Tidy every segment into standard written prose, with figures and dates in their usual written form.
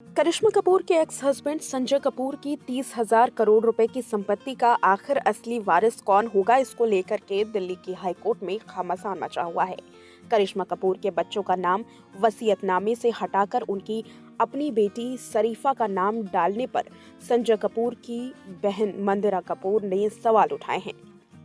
करिश्मा कपूर के ex husband Sanjay Kapoor की 30,000 करोड़ रुपए की संपत्ति का आखिर असली वारिस कौन होगा, इसको लेकर के दिल्ली की हाई कोर्ट में घमासान मचा हुआ है। करिश्मा कपूर के बच्चों का नाम वसीयतनामे से हटाकर उनकी अपनी बेटी शरीफा का नाम डालने पर संजय कपूर की बहन मंदिरा कपूर ने सवाल उठाए हैं।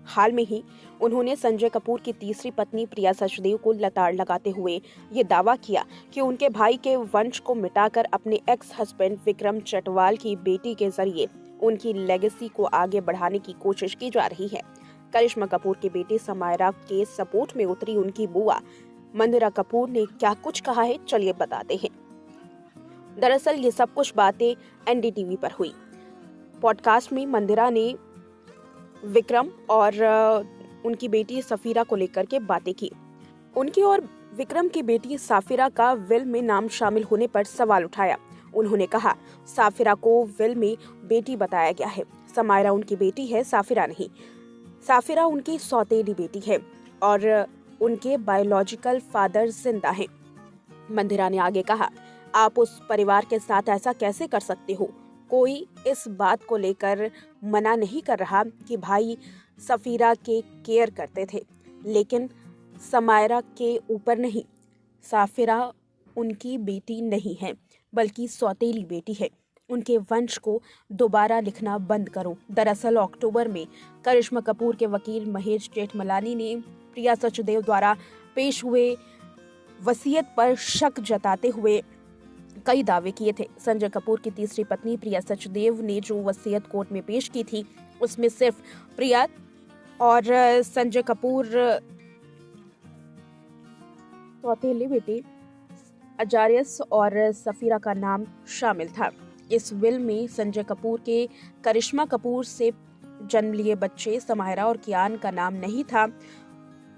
हाल में ही उन्होंने संजय कपूर की तीसरी पत्नी प्रिया सचदेव को लताड़ लगाते हुए ये दावा किया कि उनके भाई के वंश को मिटाकर अपने एक्स हस्बैंड विक्रम चटवाल की बेटी के जरिए उनकी लेगेसी को आगे बढ़ाने की कोशिश की जा रही है। करिश्मा कपूर की बेटी समायरा के सपोर्ट में उतरी उनकी बुआ मंदिरा कपूर ने क्या कुछ कहा है, चलिए बताते हैं। दरअसल ये सब कुछ बातें एनडीटीवी पर हुई। पॉडकास्ट में मंदिरा ने विक्रम और उनकी बेटी सफीरा को लेकर के बातें की। उनकी और विक्रम की बेटी साफिरा का विल में नाम शामिल होने पर सवाल उठाया। उन्होंने कहा, साफिरा को विल में बेटी बताया गया है, समायरा उनकी बेटी है, साफिरा नहीं। साफिरा उनकी सौतेली बेटी है और उनके बायोलॉजिकल फादर जिंदा हैं। मंदिरा ने आगे कहा, आप उस परिवार के साथ ऐसा कैसे कर सकते हो? कोई इस बात को लेकर मना नहीं कर रहा कि भाई सफीरा के केयर करते थे, लेकिन समायरा के ऊपर नहीं। साफिरा उनकी बेटी नहीं है, बल्कि सौतेली बेटी है। उनके वंश को दोबारा लिखना बंद करो। दरअसल अक्टूबर में करिश्मा कपूर के वकील महेश जेठमलानी ने प्रिया सचदेव द्वारा पेश हुए वसीयत पर शक जताते हुए कई दावे किए थे। संजय कपूर की तीसरी पत्नी प्रिया सचदेव ने जो वसीयत कोर्ट में पेश की थी, उसमें सिर्फ प्रिया और संजय कपूर सौतेली बेटी अजारियस और सफीरा का नाम शामिल था। इस विल में संजय कपूर के करिश्मा कपूर से जन्म लिए बच्चे समायरा और कियान का नाम नहीं था,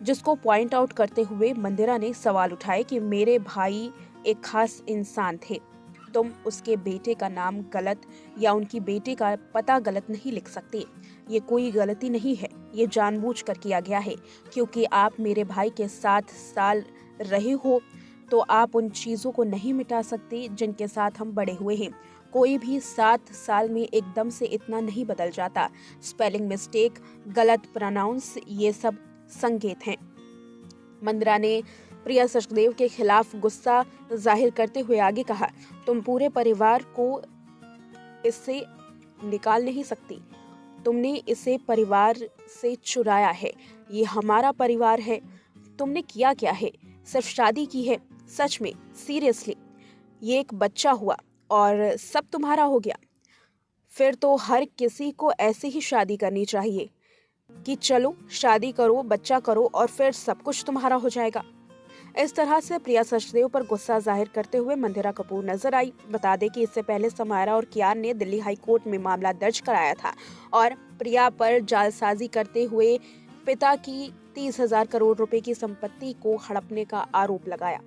जिसको पॉइंट आउट करते हुए मंदिरा ने सवाल उठाए कि मेरे भाई एक खास इंसान थे, तुम उसके बेटे का नाम गलत या उनकी बेटे का पता गलत नहीं लिख सकते। ये कोई गलती नहीं है, ये जानबूझकर किया गया है, क्योंकि आप मेरे भाई के 7 साल रहे हो तो आप उन चीजों को नहीं मिटा सकते जिनके साथ हम बड़े हुए हैं। कोई भी 7 साल में एकदम से इतना नहीं बदल जाता। स्पेलिंग मिस्टेक, गलत प्रोनाउंस, ये सब संकेत हैं। मंदिरा ने प्रिया सचदेव के खिलाफ गुस्सा जाहिर करते हुए आगे कहा, तुम पूरे परिवार को इससे निकाल नहीं सकती। तुमने इसे परिवार से चुराया है। ये हमारा परिवार है। तुमने किया क्या है? सिर्फ शादी की है। सच में, सीरियसली, ये एक बच्चा हुआ और सब तुम्हारा हो गया। फिर तो हर किसी को ऐसे ही शादी करनी चाहिए कि चलो शादी करो, बच्चा करो और फिर सब कुछ तुम्हारा हो जाएगा। इस तरह से प्रिया सचदेव पर गुस्सा जाहिर करते हुए मंदिरा कपूर नजर आई। बता दें कि इससे पहले समायरा और कियान ने दिल्ली हाई कोर्ट में मामला दर्ज कराया था और प्रिया पर जालसाजी करते हुए पिता की 30,000 करोड़ रुपए की संपत्ति को हड़पने का आरोप लगाया।